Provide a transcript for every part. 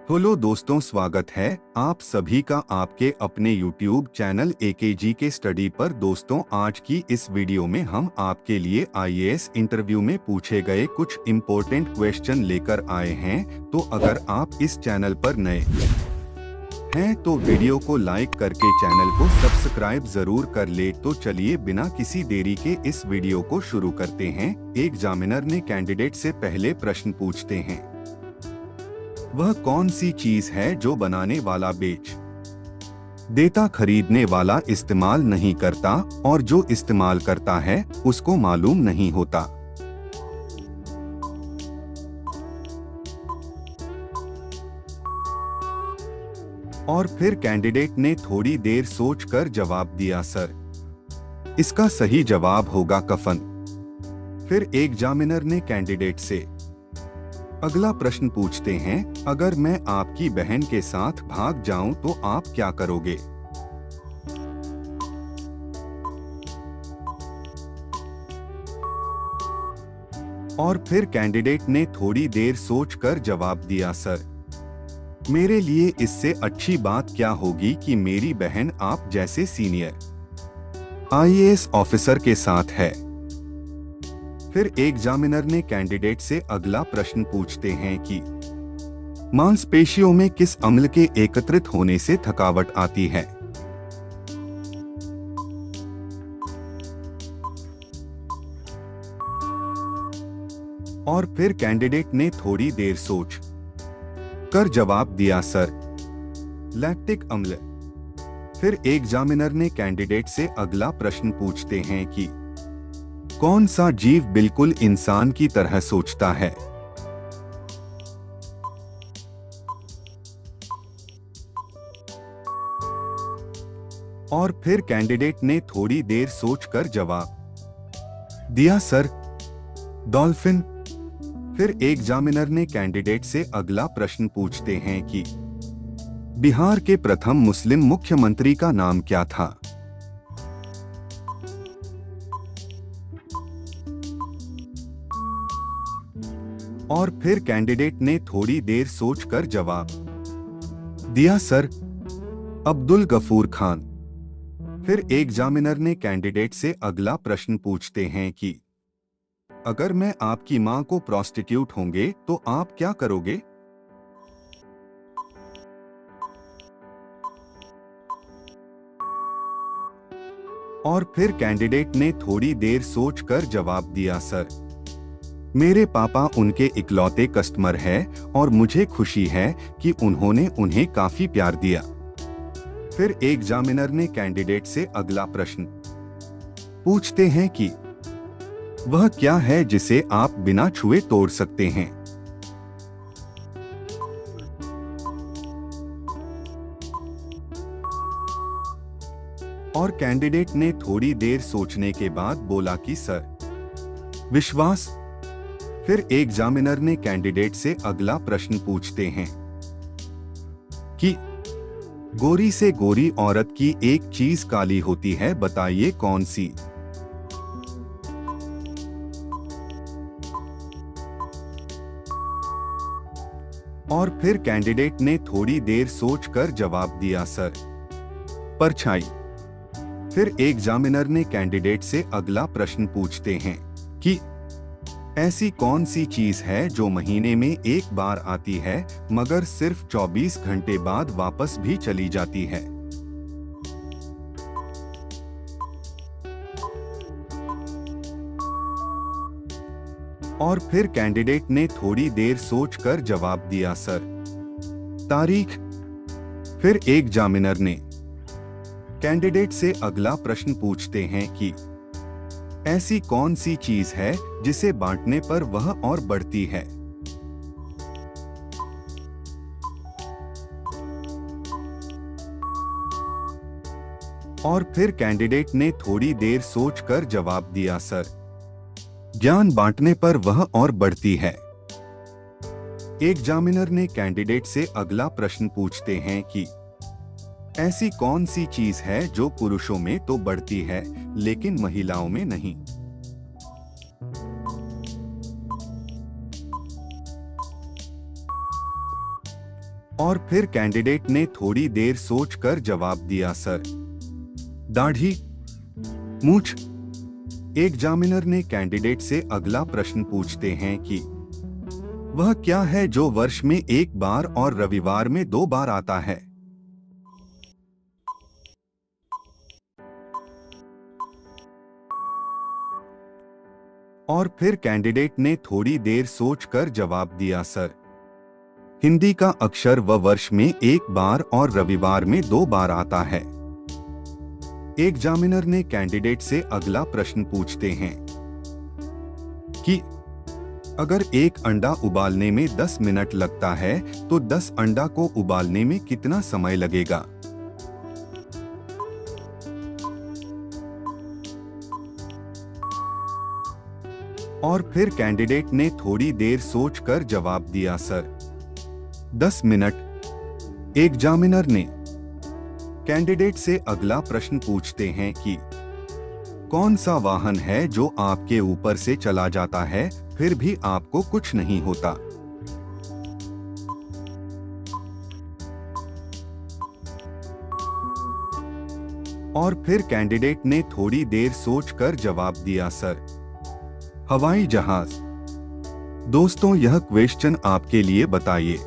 Hello दोस्तों, स्वागत है आप सभी का आपके अपने YouTube चैनल AKG के स्टडी पर। दोस्तों, आज की इस वीडियो में हम आपके लिए IAS इंटरव्यू में पूछे गए कुछ इम्पोर्टेंट क्वेश्चन लेकर आए हैं। तो अगर आप इस चैनल पर नए हैं तो वीडियो को लाइक करके चैनल को सब्सक्राइब जरूर कर ले। तो चलिए बिना किसी देरी के इस वीडियो को शुरू करते हैं। एग्जामिनर ने कैंडिडेट से पहले प्रश्न पूछते हैं, वह कौन सी चीज है जो बनाने वाला बेच देता, खरीदने वाला इस्तेमाल नहीं करता और जो इस्तेमाल करता है उसको मालूम नहीं होता। और फिर कैंडिडेट ने थोड़ी देर सोचकर जवाब दिया, सर इसका सही जवाब होगा कफन। फिर एग्जामिनर ने कैंडिडेट से अगला प्रश्न पूछते हैं, अगर मैं आपकी बहन के साथ भाग जाऊं तो आप क्या करोगे? और फिर कैंडिडेट ने थोड़ी देर सोचकर जवाब दिया, सर मेरे लिए इससे अच्छी बात क्या होगी कि मेरी बहन आप जैसे सीनियर IAS ऑफिसर के साथ है। फिर एग्जामिनर ने कैंडिडेट से अगला प्रश्न पूछते हैं कि मांसपेशियों में किस अम्ल के एकत्रित होने से थकावट आती है? और फिर कैंडिडेट ने थोड़ी देर सोच कर जवाब दिया, सर लैक्टिक अम्ल। फिर एग्जामिनर ने कैंडिडेट से अगला प्रश्न पूछते हैं कि कौन सा जीव बिल्कुल इंसान की तरह सोचता है? और फिर कैंडिडेट ने थोड़ी देर सोचकर जवाब दिया, सर डॉल्फिन। फिर एग्जामिनर ने कैंडिडेट से अगला प्रश्न पूछते हैं कि बिहार के प्रथम मुस्लिम मुख्यमंत्री का नाम क्या था? और फिर कैंडिडेट ने थोड़ी देर सोचकर जवाब दिया, सर अब्दुल गफूर खान। फिर एग्जामिनर ने कैंडिडेट से अगला प्रश्न पूछते हैं कि अगर मैं आपकी मां को प्रोस्टिट्यूट होंगे तो आप क्या करोगे? और फिर कैंडिडेट ने थोड़ी देर सोचकर जवाब दिया, सर मेरे पापा उनके इकलौते कस्टमर हैं और मुझे खुशी है कि उन्होंने उन्हें काफी प्यार दिया। फिर एग्जामिनर ने कैंडिडेट से अगला प्रश्न पूछते हैं कि वह क्या है जिसे आप बिना छुए तोड़ सकते हैं? और कैंडिडेट ने थोड़ी देर सोचने के बाद बोला कि सर विश्वास। फिर एग्जामिनर ने कैंडिडेट से अगला प्रश्न पूछते हैं कि गोरी से गोरी औरत की एक चीज काली होती है, बताइए कौन सी? और फिर कैंडिडेट ने थोड़ी देर सोचकर जवाब दिया, सर परछाई। फिर एग्जामिनर ने कैंडिडेट से अगला प्रश्न पूछते हैं कि ऐसी कौन सी चीज है जो महीने में एक बार आती है मगर सिर्फ 24 घंटे बाद वापस भी चली जाती है? और फिर कैंडिडेट ने थोड़ी देर सोचकर जवाब दिया, सर तारीख। फिर एग्जामिनर ने कैंडिडेट से अगला प्रश्न पूछते हैं कि ऐसी कौन सी चीज है जिसे बांटने पर वह और बढ़ती है? और फिर कैंडिडेट ने थोड़ी देर सोचकर जवाब दिया, सर ज्ञान बांटने पर वह और बढ़ती है। एग्जामिनर ने कैंडिडेट से अगला प्रश्न पूछते हैं कि ऐसी कौन सी चीज है जो पुरुषों में तो बढ़ती है लेकिन महिलाओं में नहीं? और फिर कैंडिडेट ने थोड़ी देर सोचकर जवाब दिया, सर, दाढ़ी, मूछ। एग्जामिनर ने कैंडिडेट से अगला प्रश्न पूछते हैं कि वह क्या है जो वर्ष में एक बार और रविवार में 2 बार आता है। और फिर कैंडिडेट ने थोड़ी देर सोचकर जवाब दिया, सर, हिंदी का अक्षर व वर्ष में एक बार और रविवार में 2 बार आता है। एग्जामिनर ने कैंडिडेट से अगला प्रश्न पूछते हैं कि अगर एक अंडा उबालने में 10 मिनट लगता है तो 10 अंडा को उबालने में कितना समय लगेगा। और फिर कैंडिडेट ने थोड़ी देर सोचकर जवाब दिया, सर, 10 मिनट। एग्जामिनर ने कैंडिडेट से अगला प्रश्न पूछते हैं कि कौन सा वाहन है जो आपके ऊपर से चला जाता है फिर भी आपको कुछ नहीं होता। और फिर कैंडिडेट ने थोड़ी देर सोचकर जवाब दिया, सर, हवाई जहाज। दोस्तों, यह क्वेश्चन आपके लिए। बताइए,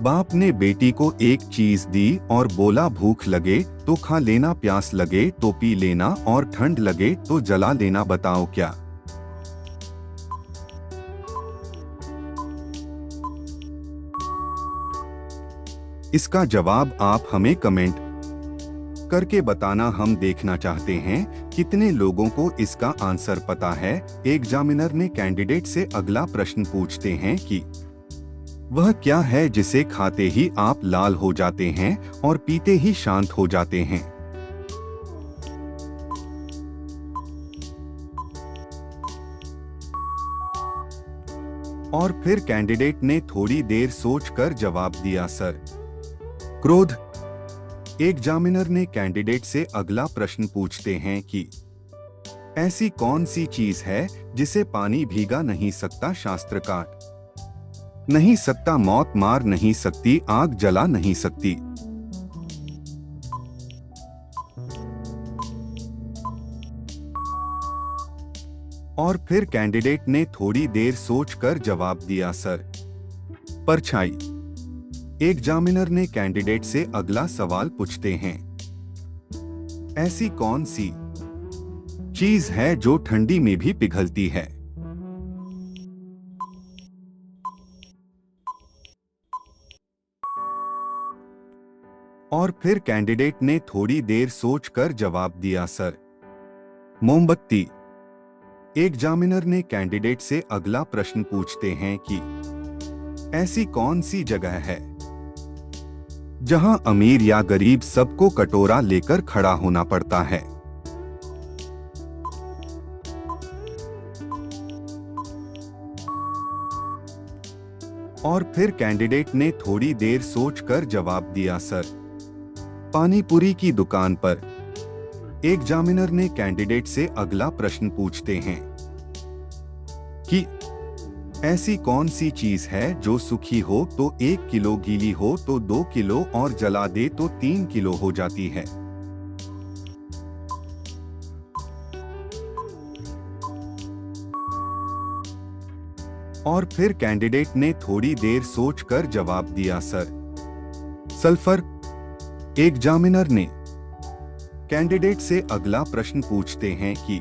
बाप ने बेटी को एक चीज दी और बोला भूख लगे तो खा लेना, प्यास लगे तो पी लेना और ठंड लगे तो जला लेना। बताओ क्या। इसका जवाब आप हमें कमेंट करके बताना। हम देखना चाहते हैं कितने लोगों को इसका आंसर पता है। एग्जामिनर ने कैंडिडेट से अगला प्रश्न पूछते हैं कि वह क्या है जिसे खाते ही आप लाल हो जाते हैं और पीते ही शांत हो जाते हैं। और फिर कैंडिडेट ने थोड़ी देर सोचकर जवाब दिया, सर, क्रोध। एग्जामिनर ने कैंडिडेट से अगला प्रश्न पूछते हैं कि ऐसी कौन सी चीज है जिसे पानी भीगा नहीं सकता, शास्त्र काट नहीं सकता, मौत मार नहीं सकती, आग जला नहीं सकती। और फिर कैंडिडेट ने थोड़ी देर सोचकर जवाब दिया, सर, परछाई। एग्जामिनर ने कैंडिडेट से अगला सवाल पूछते हैं ऐसी कौन सी चीज है जो ठंडी में भी पिघलती है। और फिर कैंडिडेट ने थोड़ी देर सोचकर जवाब दिया, सर, मोमबत्ती। एग्जामिनर ने कैंडिडेट से अगला प्रश्न पूछते हैं कि ऐसी कौन सी जगह है जहां अमीर या गरीब सबको कटोरा लेकर खड़ा होना पड़ता है। और फिर कैंडिडेट ने थोड़ी देर सोचकर जवाब दिया, सर, पानी पूरी की दुकान पर। एग्जामिनर ने कैंडिडेट से अगला प्रश्न पूछते हैं कि ऐसी कौन सी चीज है जो सूखी हो तो 1 किलो, गीली हो तो 2 किलो और जला दे तो 3 किलो हो जाती है। और फिर कैंडिडेट ने थोड़ी देर सोचकर जवाब दिया, सर, सल्फर। एग्जामिनर ने कैंडिडेट से अगला प्रश्न पूछते हैं कि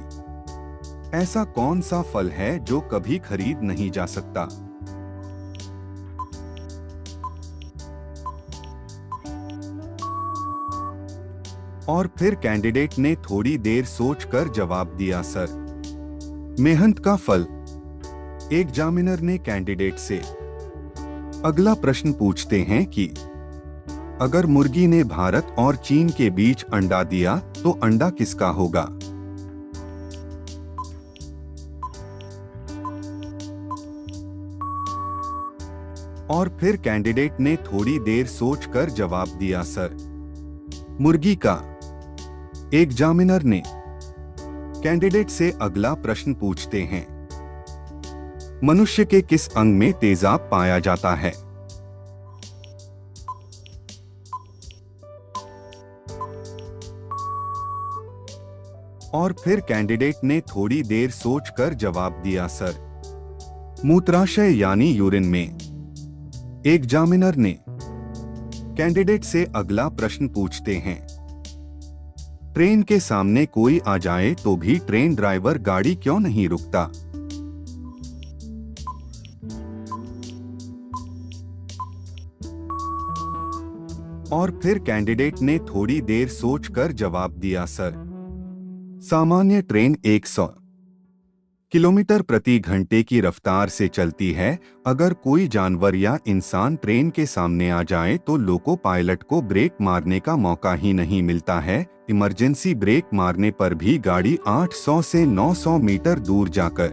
ऐसा कौन सा फल है जो कभी खरीद नहीं जा सकता। और फिर कैंडिडेट ने थोड़ी देर सोचकर जवाब दिया, सर, मेहनत का फल। एग्जामिनर ने कैंडिडेट से अगला प्रश्न पूछते हैं कि अगर मुर्गी ने भारत और चीन के बीच अंडा दिया तो अंडा किसका होगा। और फिर कैंडिडेट ने थोड़ी देर सोचकर जवाब दिया, सर, मुर्गी का। एग्जामिनर ने कैंडिडेट से अगला प्रश्न पूछते हैं मनुष्य के किस अंग में तेजाब पाया जाता है। और फिर कैंडिडेट ने थोड़ी देर सोचकर जवाब दिया, सर, मूत्राशय यानी यूरिन में। एग्जामिनर ने कैंडिडेट से अगला प्रश्न पूछते हैं, ट्रेन के सामने कोई आ जाए तो भी ट्रेन ड्राइवर गाड़ी क्यों नहीं रुकता? और फिर कैंडिडेट ने थोड़ी देर सोचकर जवाब दिया, सर, सामान्य ट्रेन 100 किलोमीटर प्रति घंटे की रफ्तार से चलती है। अगर कोई जानवर या इंसान ट्रेन के सामने आ जाए तो लोको पायलट को ब्रेक मारने का मौका ही नहीं मिलता है। इमरजेंसी ब्रेक मारने पर भी गाड़ी 800 से 900 मीटर दूर जाकर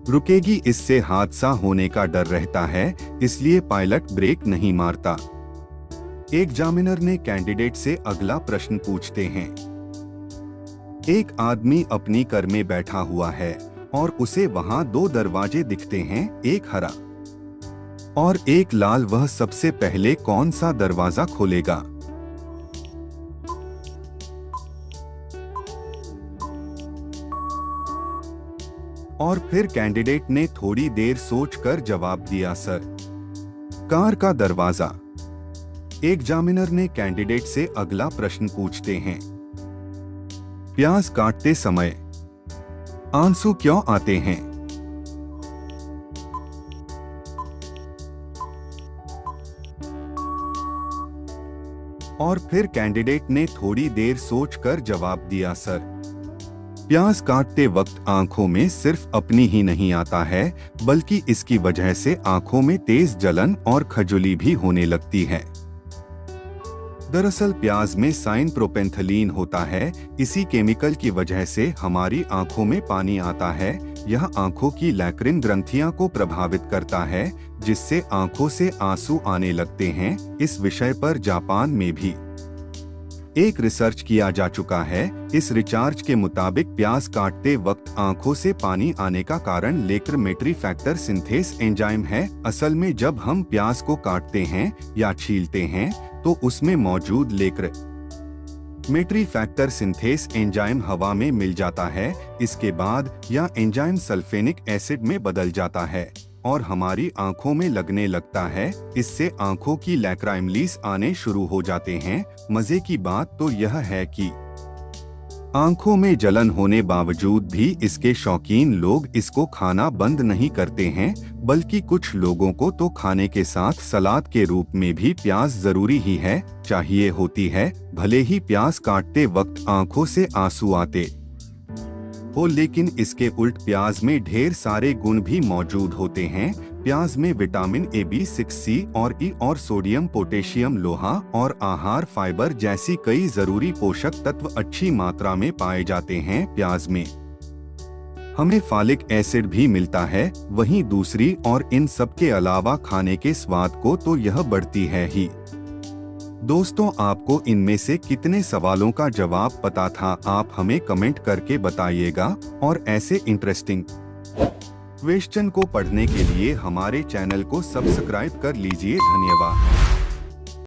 रुकेगी। इससे हादसा होने का डर रहता है, इसलिए पायलट ब्रेक नहीं मारता। एग्जामिनर ने कैंडिडेट से अगला प्रश्न पूछते हैं, एक आदमी अपनी कार में बैठा हुआ है और उसे वहां 2 दरवाजे दिखते हैं, एक हरा और एक लाल। वह सबसे पहले कौन सा दरवाजा खोलेगा? और फिर कैंडिडेट ने थोड़ी देर सोचकर जवाब दिया, सर, कार का दरवाजा। एग्जामिनर ने कैंडिडेट से अगला प्रश्न पूछते हैं, प्याज काटते समय आंसू क्यों आते हैं? और फिर कैंडिडेट ने थोड़ी देर सोचकर जवाब दिया, सर, प्याज काटते वक्त आंखों में सिर्फ अपनी ही नहीं आता है, बल्कि इसकी वजह से आंखों में तेज जलन और खजुली भी होने लगती है। दरअसल प्याज में साइनप्रोपेंथलीन होता है। इसी केमिकल की वजह से हमारी आंखों में पानी आता है। यह आंखों की लैक्रिन ग्रंथियां को प्रभावित करता है, जिससे आंखों से आंसू आने लगते हैं। इस विषय पर जापान में भी एक रिसर्च किया जा चुका है। इस रिसर्च के मुताबिक प्याज काटते वक्त आंखों से पानी आने का कारण लेक्रोमेट्री फैक्टर सिंथेस एंजाइम है। असल में जब हम प्याज को काटते हैं या छीलते हैं तो उसमें मौजूद लेक्रोमेट्री फैक्टर सिंथेस एंजाइम हवा में मिल जाता है। इसके बाद यह एंजाइम सल्फेनिक एसिड में बदल जाता है और हमारी आंखों में लगने लगता है। इससे आंखों की लैक्राइमलीस आने शुरू हो जाते हैं। मजे की बात तो यह है कि आंखों में जलन होने बावजूद भी इसके शौकीन लोग इसको खाना बंद नहीं करते हैं, बल्कि कुछ लोगों को तो खाने के साथ सलाद के रूप में भी प्याज जरूरी ही है, चाहिए होती है। भले ही प्याज काटते वक्त आंखों से आंसू आते हो, लेकिन इसके उल्ट प्याज में ढेर सारे गुण भी मौजूद होते हैं। प्याज में विटामिन ए, B6, C और E और सोडियम, पोटेशियम, लोहा और आहार फाइबर जैसी कई जरूरी पोषक तत्व अच्छी मात्रा में पाए जाते हैं। प्याज में हमें फॉलिक एसिड भी मिलता है। वहीं दूसरी और इन सब के अलावा खाने के स्वाद को तो यह बढ़ती है ही। दोस्तों, आपको इनमें से कितने सवालों का जवाब पता था? आप हमें कमेंट करके बताइएगा। और ऐसे इंटरेस्टिंग क्वेश्चन को पढ़ने के लिए हमारे चैनल को सब्सक्राइब कर लीजिए। धन्यवाद।